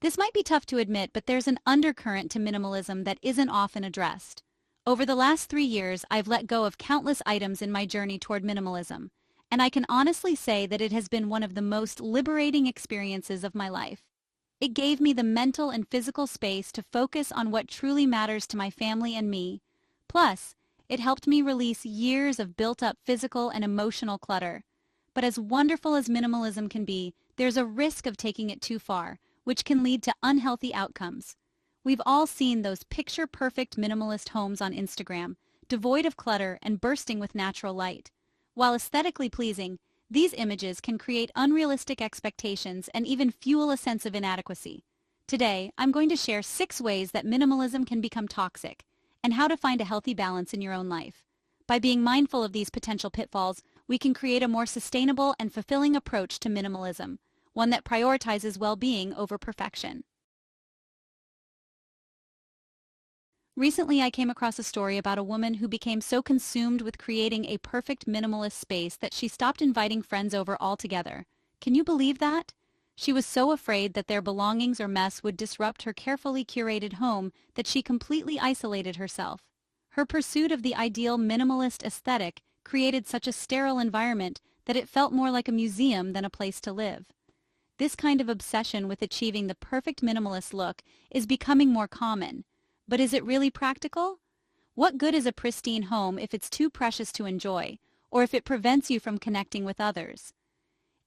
This might be tough to admit, but there's an undercurrent to minimalism that isn't often addressed. Over the last 3 years, I've let go of countless items in my journey toward minimalism, and I can honestly say that it has been one of the most liberating experiences of my life. It gave me the mental and physical space to focus on what truly matters to my family and me. Plus, it helped me release years of built-up physical and emotional clutter. But as wonderful as minimalism can be, there's a risk of taking it too far, which can lead to unhealthy outcomes. We've all seen those picture-perfect minimalist homes on Instagram, devoid of clutter and bursting with natural light. While aesthetically pleasing, these images can create unrealistic expectations and even fuel a sense of inadequacy. Today, I'm going to share 6 ways that minimalism can become toxic, and how to find a healthy balance in your own life. By being mindful of these potential pitfalls, we can create a more sustainable and fulfilling approach to minimalism, one that prioritizes well-being over perfection. Recently, I came across a story about a woman who became so consumed with creating a perfect minimalist space that she stopped inviting friends over altogether. Can you believe that? She was so afraid that their belongings or mess would disrupt her carefully curated home that she completely isolated herself. Her pursuit of the ideal minimalist aesthetic created such a sterile environment that it felt more like a museum than a place to live. This kind of obsession with achieving the perfect minimalist look is becoming more common. But is it really practical? What good is a pristine home if it's too precious to enjoy, or if it prevents you from connecting with others?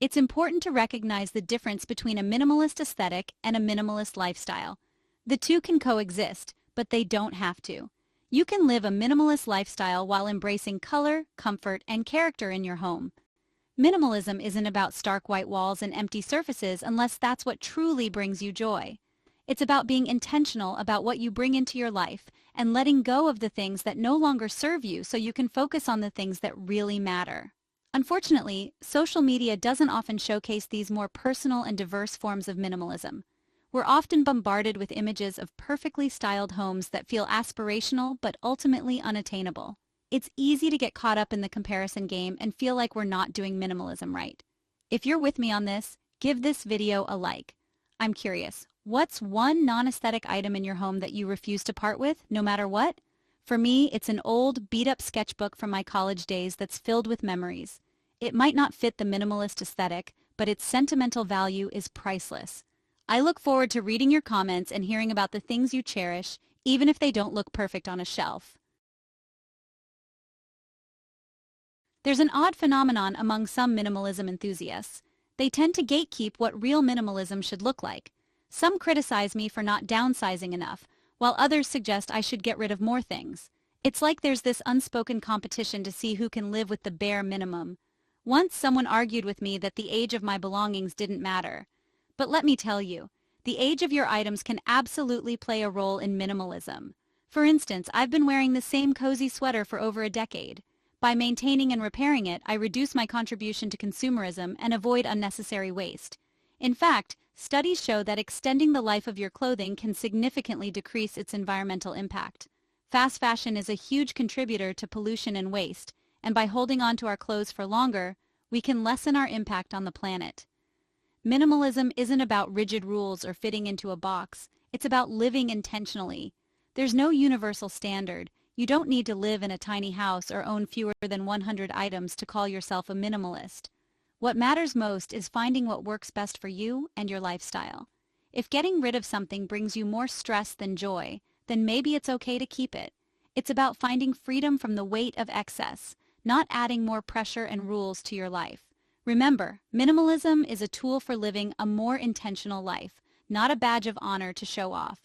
It's important to recognize the difference between a minimalist aesthetic and a minimalist lifestyle. The two can coexist, but they don't have to. You can live a minimalist lifestyle while embracing color, comfort, and character in your home. Minimalism isn't about stark white walls and empty surfaces unless that's what truly brings you joy. It's about being intentional about what you bring into your life and letting go of the things that no longer serve you so you can focus on the things that really matter. Unfortunately, social media doesn't often showcase these more personal and diverse forms of minimalism. We're often bombarded with images of perfectly styled homes that feel aspirational but ultimately unattainable. It's easy to get caught up in the comparison game and feel like we're not doing minimalism right. If you're with me on this, give this video a like. I'm curious, what's one non-aesthetic item in your home that you refuse to part with, no matter what? For me, it's an old, beat-up sketchbook from my college days that's filled with memories. It might not fit the minimalist aesthetic, but its sentimental value is priceless. I look forward to reading your comments and hearing about the things you cherish, even if they don't look perfect on a shelf. There's an odd phenomenon among some minimalism enthusiasts. They tend to gatekeep what real minimalism should look like. Some criticize me for not downsizing enough, while others suggest I should get rid of more things. It's like there's this unspoken competition to see who can live with the bare minimum. Once someone argued with me that the age of my belongings didn't matter. But let me tell you, the age of your items can absolutely play a role in minimalism. For instance, I've been wearing the same cozy sweater for over a decade. By maintaining and repairing it, I reduce my contribution to consumerism and avoid unnecessary waste. In fact, studies show that extending the life of your clothing can significantly decrease its environmental impact. Fast fashion is a huge contributor to pollution and waste, and by holding on to our clothes for longer, we can lessen our impact on the planet. Minimalism isn't about rigid rules or fitting into a box. It's about living intentionally. There's no universal standard. You don't need to live in a tiny house or own fewer than 100 items to call yourself a minimalist. What matters most is finding what works best for you and your lifestyle. If getting rid of something brings you more stress than joy, then maybe it's okay to keep it. It's about finding freedom from the weight of excess, not adding more pressure and rules to your life. Remember, minimalism is a tool for living a more intentional life, not a badge of honor to show off.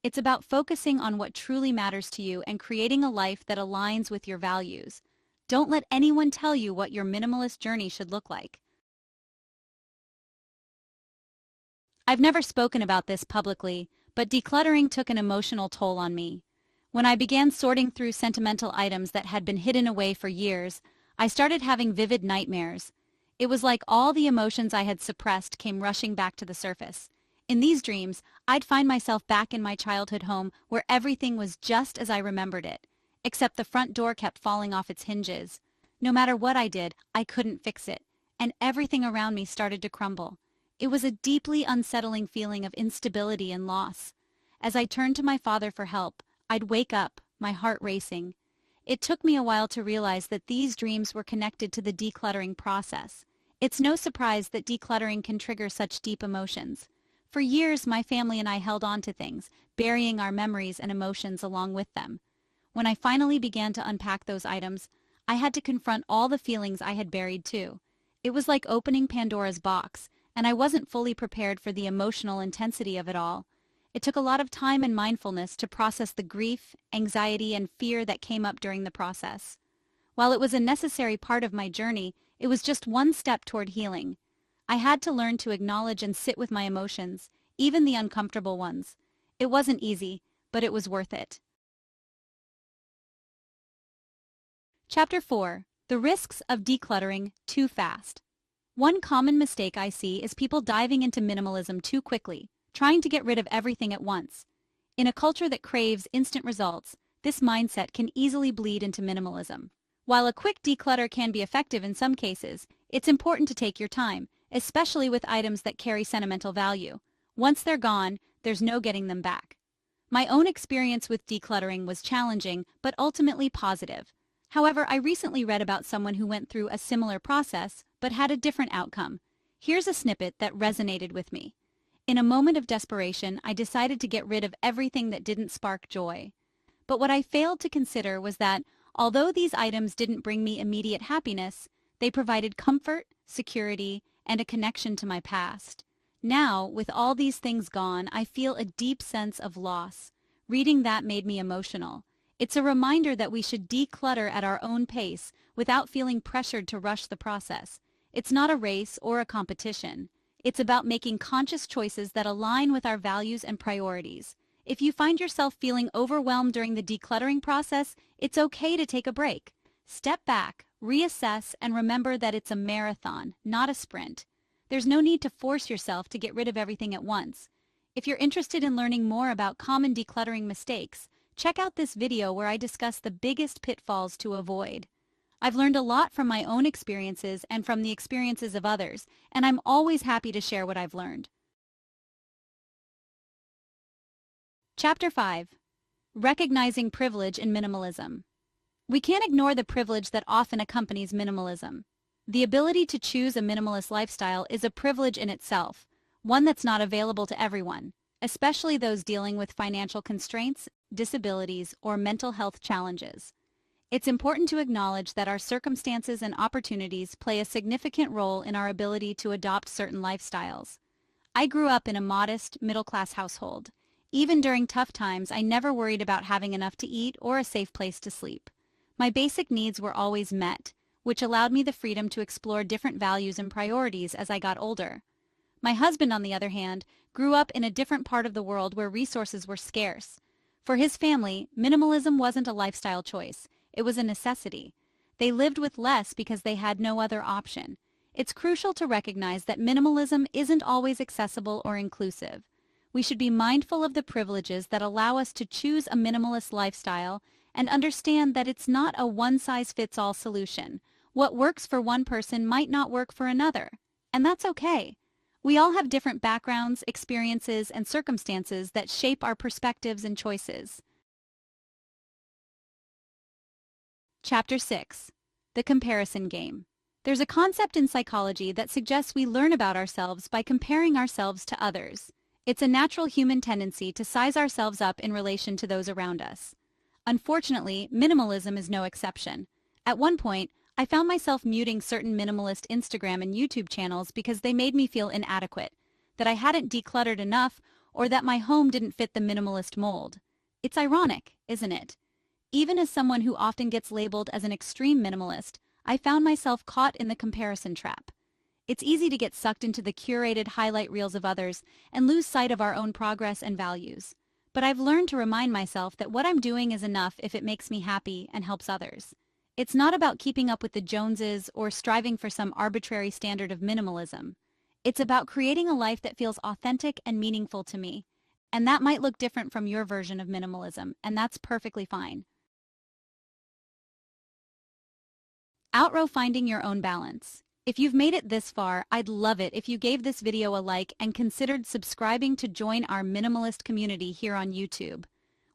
It's about focusing on what truly matters to you and creating a life that aligns with your values. Don't let anyone tell you what your minimalist journey should look like. I've never spoken about this publicly, but decluttering took an emotional toll on me. When I began sorting through sentimental items that had been hidden away for years, I started having vivid nightmares. It was like all the emotions I had suppressed came rushing back to the surface. In these dreams, I'd find myself back in my childhood home where everything was just as I remembered it, except the front door kept falling off its hinges. No matter what I did, I couldn't fix it, and everything around me started to crumble. It was a deeply unsettling feeling of instability and loss. As I turned to my father for help, I'd wake up, my heart racing. It took me a while to realize that these dreams were connected to the decluttering process. It's no surprise that decluttering can trigger such deep emotions. For years, my family and I held on to things, burying our memories and emotions along with them. When I finally began to unpack those items, I had to confront all the feelings I had buried too. It was like opening Pandora's box, and I wasn't fully prepared for the emotional intensity of it all. It took a lot of time and mindfulness to process the grief, anxiety, and fear that came up during the process. While it was a necessary part of my journey, it was just one step toward healing. I had to learn to acknowledge and sit with my emotions, even the uncomfortable ones. It wasn't easy, but it was worth it. Chapter 4. The Risks of Decluttering Too Fast. One common mistake I see is people diving into minimalism too quickly, trying to get rid of everything at once. In a culture that craves instant results, this mindset can easily bleed into minimalism. While a quick declutter can be effective in some cases, it's important to take your time, especially with items that carry sentimental value. Once they're gone, there's no getting them back. My own experience with decluttering was challenging, but ultimately positive. However, I recently read about someone who went through a similar process, but had a different outcome. Here's a snippet that resonated with me. In a moment of desperation, I decided to get rid of everything that didn't spark joy. But what I failed to consider was that, although these items didn't bring me immediate happiness, they provided comfort, security, and a connection to my past. Now, with all these things gone, I feel a deep sense of loss. Reading that made me emotional. It's a reminder that we should declutter at our own pace without feeling pressured to rush the process. It's not a race or a competition. It's about making conscious choices that align with our values and priorities. If you find yourself feeling overwhelmed during the decluttering process, it's okay to take a break. Step back, reassess, and remember that it's a marathon, not a sprint. There's no need to force yourself to get rid of everything at once. If you're interested in learning more about common decluttering mistakes, check out this video where I discuss the biggest pitfalls to avoid. I've learned a lot from my own experiences and from the experiences of others, and I'm always happy to share what I've learned. Chapter 5. Recognizing Privilege in Minimalism. We can't ignore the privilege that often accompanies minimalism. The ability to choose a minimalist lifestyle is a privilege in itself, one that's not available to everyone, especially those dealing with financial constraints, disabilities, or mental health challenges. It's important to acknowledge that our circumstances and opportunities play a significant role in our ability to adopt certain lifestyles. I grew up in a modest, middle-class household. Even during tough times, I never worried about having enough to eat or a safe place to sleep. My basic needs were always met, which allowed me the freedom to explore different values and priorities as I got older. My husband, on the other hand, grew up in a different part of the world where resources were scarce. For his family, minimalism wasn't a lifestyle choice. It was a necessity. They lived with less because they had no other option. It's crucial to recognize that minimalism isn't always accessible or inclusive. We should be mindful of the privileges that allow us to choose a minimalist lifestyle and understand that it's not a one-size-fits-all solution. What works for one person might not work for another, and that's okay. We all have different backgrounds, experiences, and circumstances that shape our perspectives and choices. Chapter 6. The Comparison Game. There's a concept in psychology that suggests we learn about ourselves by comparing ourselves to others. It's a natural human tendency to size ourselves up in relation to those around us. Unfortunately, minimalism is no exception. At one point, I found myself muting certain minimalist Instagram and YouTube channels because they made me feel inadequate, that I hadn't decluttered enough, or that my home didn't fit the minimalist mold. It's ironic, isn't it? Even as someone who often gets labeled as an extreme minimalist, I found myself caught in the comparison trap. It's easy to get sucked into the curated highlight reels of others and lose sight of our own progress and values. But I've learned to remind myself that what I'm doing is enough if it makes me happy and helps others. It's not about keeping up with the Joneses or striving for some arbitrary standard of minimalism. It's about creating a life that feels authentic and meaningful to me. And that might look different from your version of minimalism, and that's perfectly fine. Outgrow finding your own balance. If you've made it this far, I'd love it if you gave this video a like and considered subscribing to join our minimalist community here on YouTube.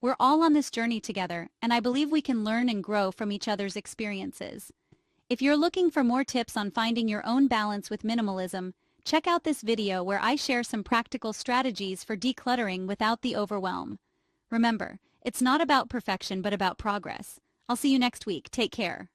We're all on this journey together, and I believe we can learn and grow from each other's experiences. If you're looking for more tips on finding your own balance with minimalism, check out this video where I share some practical strategies for decluttering without the overwhelm. Remember, it's not about perfection but about progress. I'll see you next week. Take care.